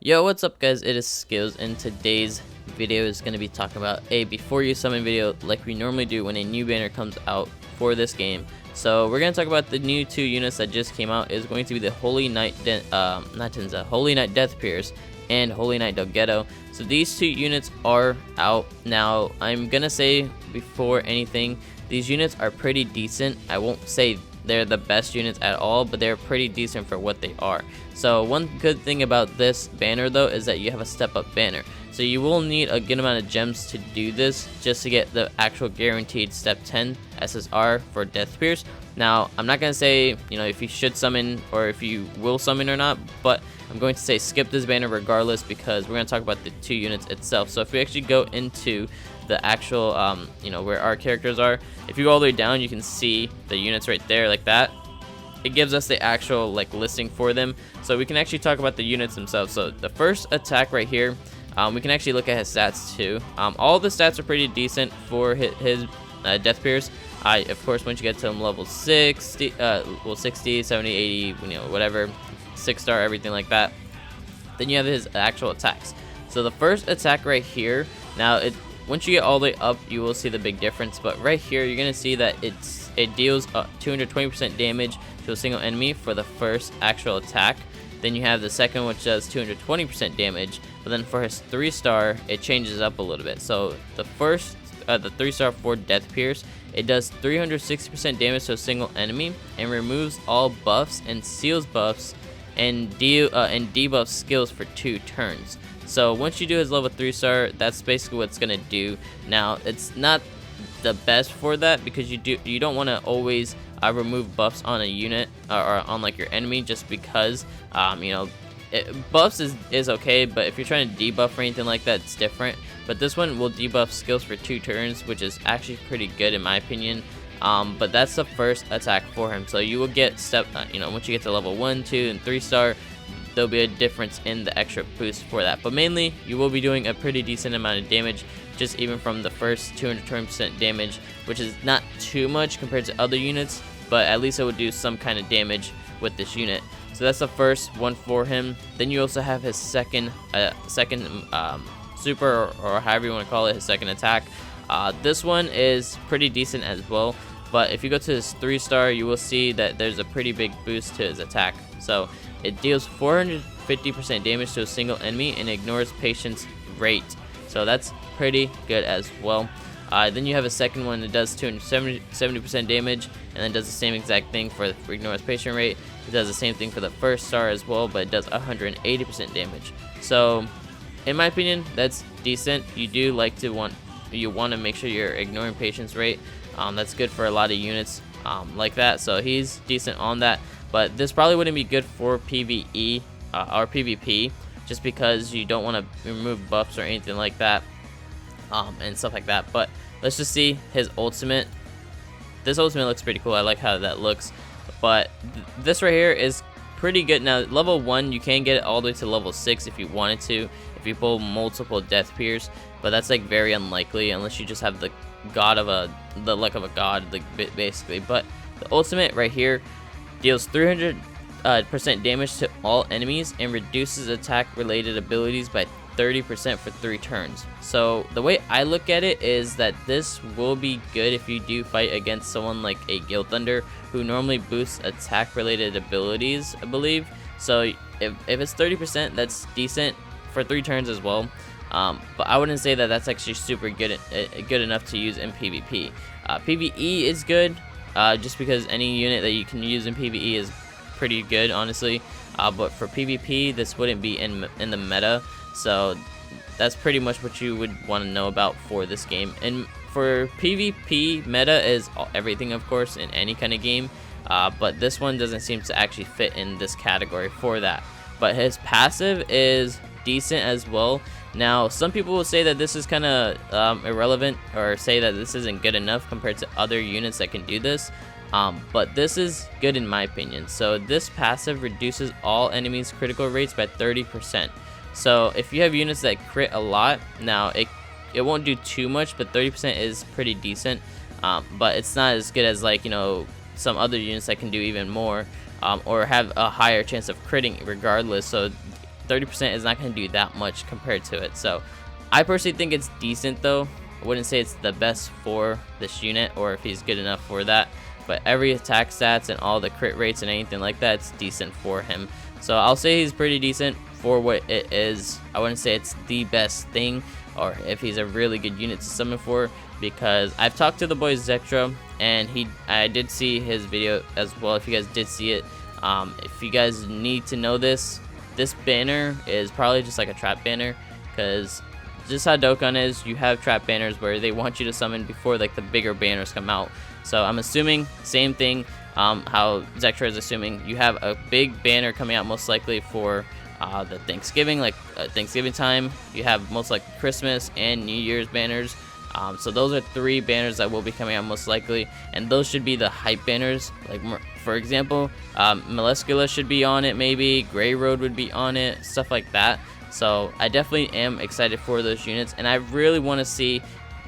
Yo, what's up guys, it is Skills, and today's video is going to be talking about a before you summon video like we normally do when a new banner comes out for this game. So we're going to talk about the new two units that just came out. Is going to be the Holy Knight Holy Knight Deathpierce and Holy Knight DOGEDO. So these two units are out now. I'm going to say before anything, these units are pretty decent. I won't say they're the best units at all, but they're pretty decent for what they are. So one good thing about this banner though is that you have a step up banner, so you will need a good amount of gems to do this just to get the actual guaranteed step 10 SSR for Deathpierce. Now I'm not gonna say if you should summon or if you will summon or not, but I'm going to say skip this banner regardless because we're going to talk about the two units itself. So if we actually go into the actual where our characters are, if you go all the way down, you can see the units right there like that. It gives us the actual listing for them, so we can actually talk about the units themselves. So the first attack right here, we can actually look at his stats too. All the stats are pretty decent for his Deathpierce. Of course, once you get to him level 60, 60, 70, 80, whatever, 6-star, everything like that, then you have his actual attacks. So the first attack right here, now once you get all the way up, you will see the big difference. But right here, you're gonna see that it deals 220% damage to a single enemy for the first actual attack. Then you have the second, which does 220% damage. But then for his 3-star, it changes up a little bit. So the first, the 3-star for Deathpierce, it does 360% damage to a single enemy and removes all buffs and seals buffs and debuffs skills for 2 turns. So once you do his level 3-star, that's basically what it's gonna do. Now it's not the best for that because you don't want to always remove buffs on a unit or on your enemy, just because buffs is okay, but if you're trying to debuff or anything like that, it's different. But this one will debuff skills for 2 turns, which is actually pretty good in my opinion. But that's the first attack for him. So you will get once you get to level 1, 2, and 3-star, there'll be a difference in the extra boost for that. But mainly, you will be doing a pretty decent amount of damage, just even from the first 220% damage, which is not too much compared to other units, but at least it would do some kind of damage with this unit. So that's the first one for him. Then you also have his second super, or however you want to call it, his second attack. This one is pretty decent as well, but if you go to his 3-star, you will see that there's a pretty big boost to his attack. So it deals 450% damage to a single enemy and ignores patience rate. So that's pretty good as well. Then you have a second one that does 270% damage, and then does the same exact thing for ignores patient rate. It does the same thing for the 1-star as well, but it does 180% damage. So in my opinion, that's decent. You want to make sure you're ignoring patience rate. That's good for a lot of units like that. So he's decent on that. But this probably wouldn't be good for PvE or PvP, just because you don't want to remove buffs or anything like that and stuff like that. But let's just see his ultimate. This ultimate looks pretty cool. I like how that looks. But this right here is pretty good. Now level 1, you can get it all the way to level 6 if you wanted to, if you pull multiple Deathpierce, but that's very unlikely unless you just have the luck of a god, basically. But the ultimate right here deals 300% damage to all enemies and reduces attack related abilities by 30% for 3 turns. So the way I look at it is that this will be good if you do fight against someone like a Guild Thunder, who normally boosts attack related abilities, I believe. So if it's 30%, that's decent for 3 turns as well. But I wouldn't say that that's actually super good enough to use in PvP. PvE is good, just because any unit that you can use in PvE is pretty good, honestly. But for PvP, this wouldn't be in the meta. So that's pretty much what you would want to know about for this game. And for PvP, meta is everything, of course, in any kind of game. But this one doesn't seem to actually fit in this category for that. But his passive is decent as well. Now, some people will say that this is kind of irrelevant, or say that this isn't good enough compared to other units that can do this. But this is good in my opinion. So this passive reduces all enemies' critical rates by 30%. So if you have units that crit a lot, now it won't do too much, but 30% is pretty decent. But it's not as good as some other units that can do even more, or have a higher chance of critting regardless. So 30% is not going to do that much compared to it. So I personally think it's decent though. I wouldn't say it's the best for this unit, or if he's good enough for that, but every attack stats and all the crit rates and anything like that, it's decent for him. So I'll say he's pretty decent for what it is. I wouldn't say it's the best thing, or if he's a really good unit to summon for, because I've talked to the boy Zektra, and I did see his video as well, if you guys did see it. If you guys need to know this banner is probably just like a trap banner, because just how Dokkan is, you have trap banners where they want you to summon before like the bigger banners come out. So I'm assuming same thing, how Zektra is assuming you have a big banner coming out most likely for the Thanksgiving, like Thanksgiving time. You have most likely Christmas and New Year's banners. So those are 3 banners that will be coming out most likely, and those should be the hype banners. Like for example, Moleskula should be on it, maybe Grey Road would be on it, stuff like that. So I definitely am excited for those units, and I really want to see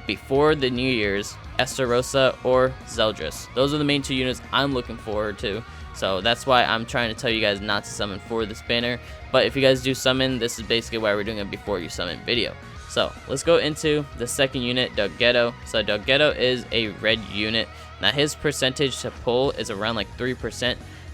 before the New Year's Estarossa or Zeldris. Those are the main 2 units I'm looking forward to. So that's why I'm trying to tell you guys not to summon for this banner. But if you guys do summon, this is basically why we're doing a before you summon video. So let's go into the second unit, DOGEDO. So DOGEDO is a red unit. Now his percentage to pull is around like 3%,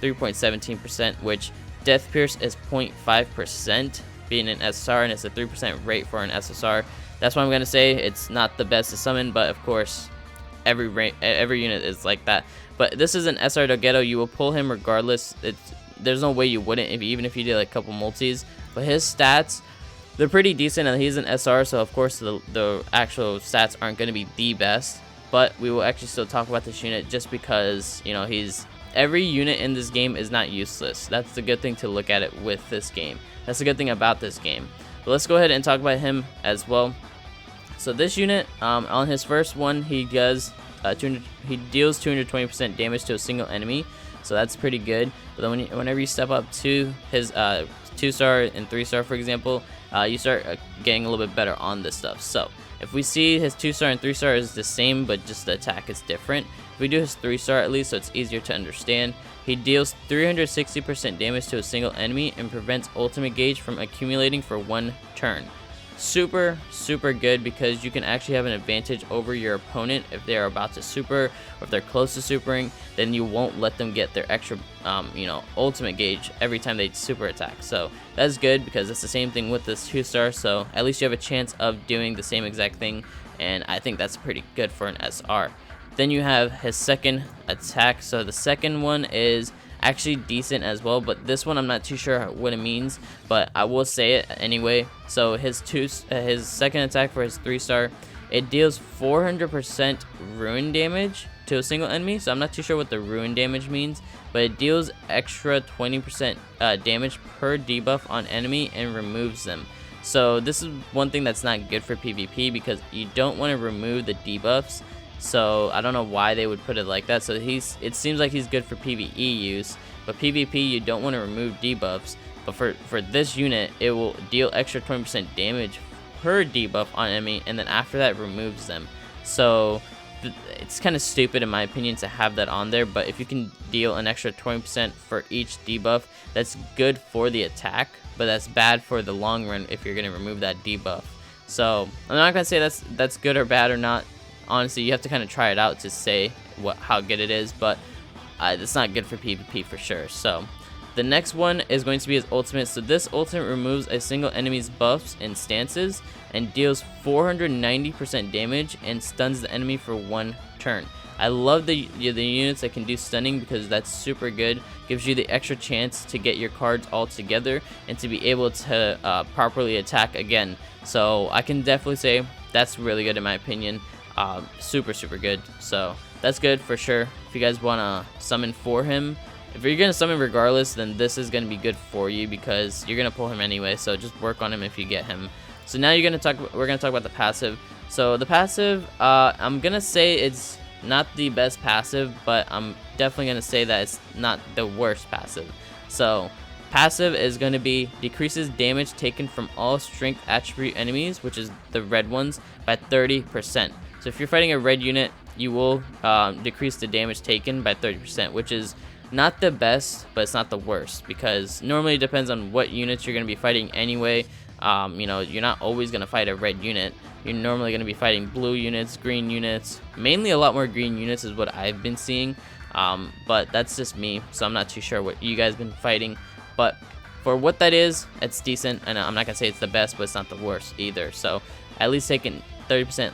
3.17%, which Deathpierce is 0.5%, being an SSR, and it's a 3% rate for an SSR. That's why I'm going to say it's not the best to summon, but of course every unit is like that. But this is an SR DOGEDO. You will pull him regardless. There's no way you wouldn't, even if you did like a couple multis. But his stats, they're pretty decent, and he's an SR, so of course the actual stats aren't going to be the best. But we will actually still talk about this unit just because, you know, every unit in this game is not useless. That's the good thing to look at it with this game. That's the good thing about this game. But let's go ahead and talk about him as well. So this unit, on his first one, he deals 220% damage to a single enemy, so that's pretty good. But then whenever you step up to his 2-star and 3-star, for example, you start getting a little bit better on this stuff. So if we see his 2-star and 3-star is the same, but just the attack is different, if we do his 3-star at least, so it's easier to understand, he deals 360% damage to a single enemy and prevents ultimate gauge from accumulating for 1 turn. Super good, because you can actually have an advantage over your opponent if they're about to super, or if they're close to supering. Then you won't let them get their extra ultimate gauge every time they super attack. So that's good, because it's the same thing with this 2-star, so at least you have a chance of doing the same exact thing, and I think that's pretty good for an SR. Then you have his second attack. So the second one is actually decent as well, but this one I'm not too sure what it means, but I will say it anyway. So his second attack for his 3-star, it deals 400% ruin damage to a single enemy. So I'm not too sure what the ruin damage means, but it deals extra 20% damage per debuff on enemy and removes them. So this is one thing that's not good for PvP, because you don't want to remove the debuffs. So I don't know why they would put it like that. So it seems like he's good for PvE use, but PvP you don't want to remove debuffs. But for this unit, it will deal extra 20% damage per debuff on enemy, and then after that removes them. So it's kind of stupid in my opinion to have that on there, but if you can deal an extra 20% for each debuff, that's good for the attack, but that's bad for the long run if you're going to remove that debuff. So I'm not going to say that's good or bad or not. Honestly, you have to kind of try it out to say how good it is, but it's not good for PvP for sure. So the next one is going to be his ultimate. So this ultimate removes a single enemy's buffs and stances and deals 490% damage and stuns the enemy for 1 turn. I love the units that can do stunning, because that's super good. Gives you the extra chance to get your cards all together and to be able to properly attack again. So I can definitely say that's really good in my opinion. Super good. So that's good for sure. If you guys want to summon for him, if you're gonna summon regardless, then this is gonna be good for you, because you're gonna pull him anyway. So just work on him if you get him. So now we're gonna talk about the passive. So the passive, I'm gonna say it's not the best passive, but I'm definitely gonna say that it's not the worst passive. So passive is going to be decreases damage taken from all strength attribute enemies, which is the red ones, by 30%. So if you're fighting a red unit, you will decrease the damage taken by 30%, which is not the best, but it's not the worst, because normally it depends on what units you're going to be fighting anyway. You know, you're not always going to fight a red unit. You're normally going to be fighting blue units, green units, mainly a lot more green units is what I've been seeing. But that's just me, so I'm not too sure what you guys been fighting. But for what that is, it's decent, and I'm not going to say it's the best, but it's not the worst either. So at least taking 30%,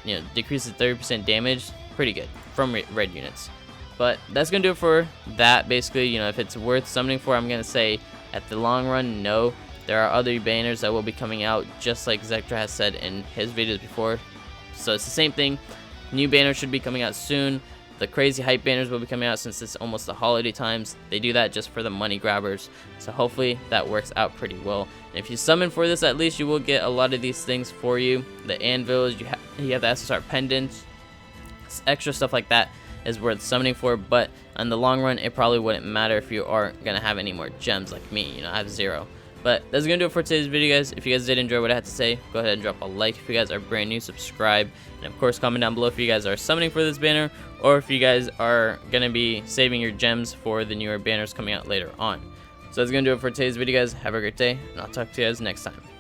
you know, decreases 30% damage, pretty good from red units. But that's going to do it for that. Basically, you know, if it's worth summoning for, I'm going to say at the long run, no. There are other banners that will be coming out, just like Zektra has said in his videos before. So it's the same thing. New banners should be coming out soon. The crazy hype banners will be coming out since it's almost the holiday times. They do that just for the money grabbers. So hopefully that works out pretty well. And if you summon for this, at least you will get a lot of these things for you. The anvils, you have the SSR pendants, extra stuff like that is worth summoning for, but in the long run it probably wouldn't matter if you aren't gonna have any more gems like me. You know, I have 0. But that's gonna do it for today's video, guys. If you guys did enjoy what I had to say, go ahead and drop a like. If you guys are brand new, subscribe, and of course comment down below if you guys are summoning for this banner, or if you guys are gonna be saving your gems for the newer banners coming out later on. So that's gonna do it for today's video, guys. Have a great day, and I'll talk to you guys next time.